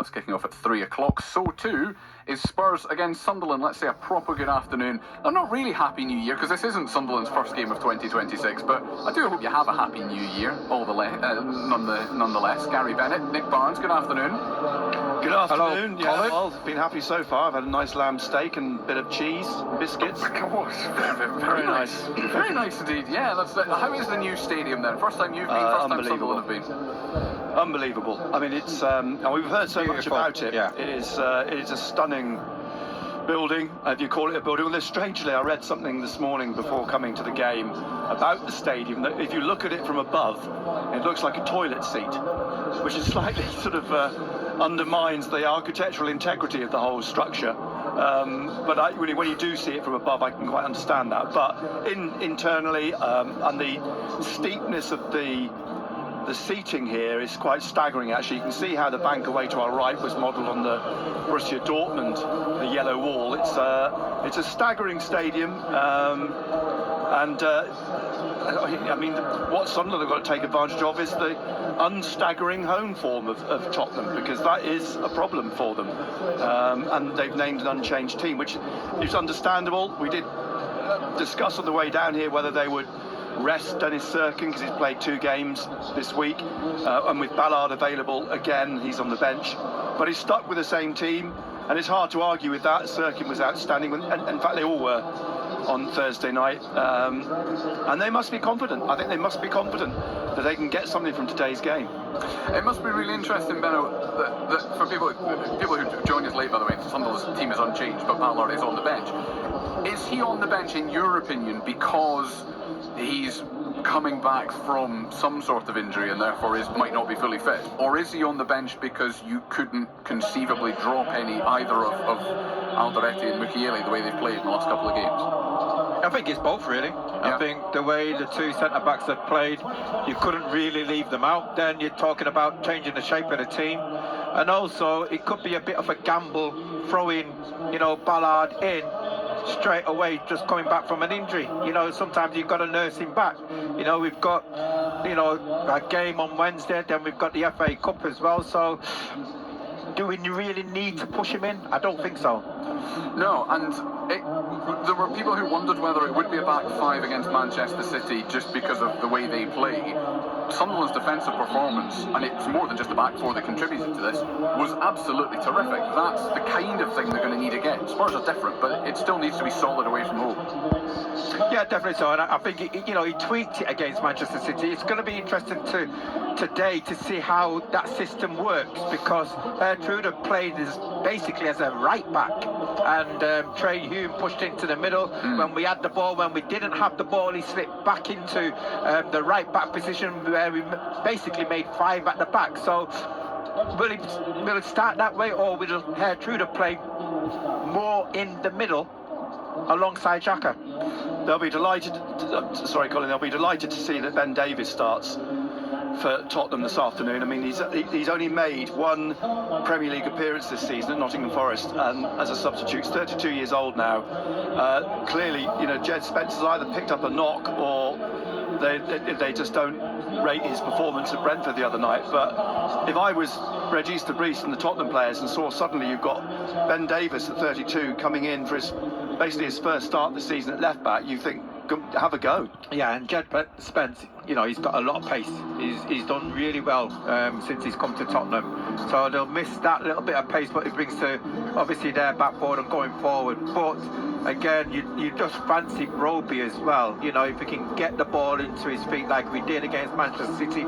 It's kicking off at 3 o'clock. So too is Spurs against Sunderland. Let's say a proper good afternoon. I'm not really happy New Year because this isn't Sunderland's first game of 2026, but I do hope you have a happy New Year. Nonetheless, Gary Bennett, Nick Barnes. Good afternoon. Good afternoon. Hello, yeah, well, been happy so far. I've had a nice lamb steak and a bit of cheese, biscuits. Of course, very nice. Very nice indeed. Yeah, how is the new stadium then? First time you've been, first time Sunderland have been. Unbelievable. I mean, it's and we've heard so much about it. Yeah. It is a stunning building, if you call it a building. Well, strangely, I read something this morning before coming to the game about the stadium, that if you look at it from above, it looks like a toilet seat, which is slightly sort of undermines the architectural integrity of the whole structure. But really, when you do see it from above, I can quite understand that. But internally, and the steepness of the seating here is quite staggering, actually. You can see how the bank away to our right was modelled on the Borussia Dortmund, the yellow wall. It's a staggering stadium, I mean, what Sunderland have got to take advantage of is the unstaggering home form of Tottenham, because that is a problem for them. And they've named an unchanged team, which is understandable. We did discuss on the way down here whether they would rest Dennis Sirkin, because he's played 2 games this week, and with Ballard available again, he's on the bench. But he's stuck with the same team, and it's hard to argue with that. Sirkin was outstanding, and in fact they all were on Thursday night, and they must be confident. I think they must be confident that they can get something from today's game. It must be really interesting, Benno, that for people who joined us late, by the way, Sunderland's team is unchanged, but Ballard is on the bench. Is he on the bench, in your opinion, because he's coming back from some sort of injury and therefore might not be fully fit? Or is he on the bench because you couldn't conceivably drop either of Alderete and Mukiele the way they've played in the last couple of games? I think it's both, really. Yeah. I think the way the 2 centre-backs have played, you couldn't really leave them out. Then you're talking about changing the shape of the team. And also, it could be a bit of a gamble throwing, Ballard in straight away, just coming back from an injury. Sometimes you've got to nurse him back. We've got, a game on Wednesday, then we've got the FA Cup as well. So, do we really need to push him in? I don't think so. No, and there were people who wondered whether it would be a back 5 against Manchester City just because of the way they play. Sunderland's defensive performance, and it's more than just the back 4 that contributed to this, was absolutely terrific. That's the kind of thing they're going to need again. Spurs are different, but it still needs to be solid away from home. Yeah, definitely so. And I think he tweaked it against Manchester City. It's going to be interesting today to see how that system works, because Trudeau played basically as a right back, and Trey Hume pushed into the middle. When we had the ball, when we didn't have the ball, he slipped back into the right back position, where we basically made 5 at the back. So will it start that way, or will Trudeau play more in the middle alongside Xhaka? They'll be delighted. Sorry, Colin. They'll be delighted to see that Ben Davies starts for Tottenham this afternoon. I mean, he's only made 1 Premier League appearance this season at Nottingham Forest, and as a substitute. He's 32 years old now. Clearly, Jed Spencer's either picked up a knock, or they just don't rate his performance at Brentford the other night. But if I was Regis de Vries and the Tottenham players and saw suddenly you've got Ben Davies at 32 coming in for basically his first start this season at left back, you think, have a go. Yeah, and Jed Spence, he's got a lot of pace. He's done really well since he's come to Tottenham. So they'll miss that little bit of pace, but it brings to obviously their backboard and going forward. But again, you just fancy Roby as well. If he can get the ball into his feet like we did against Manchester City.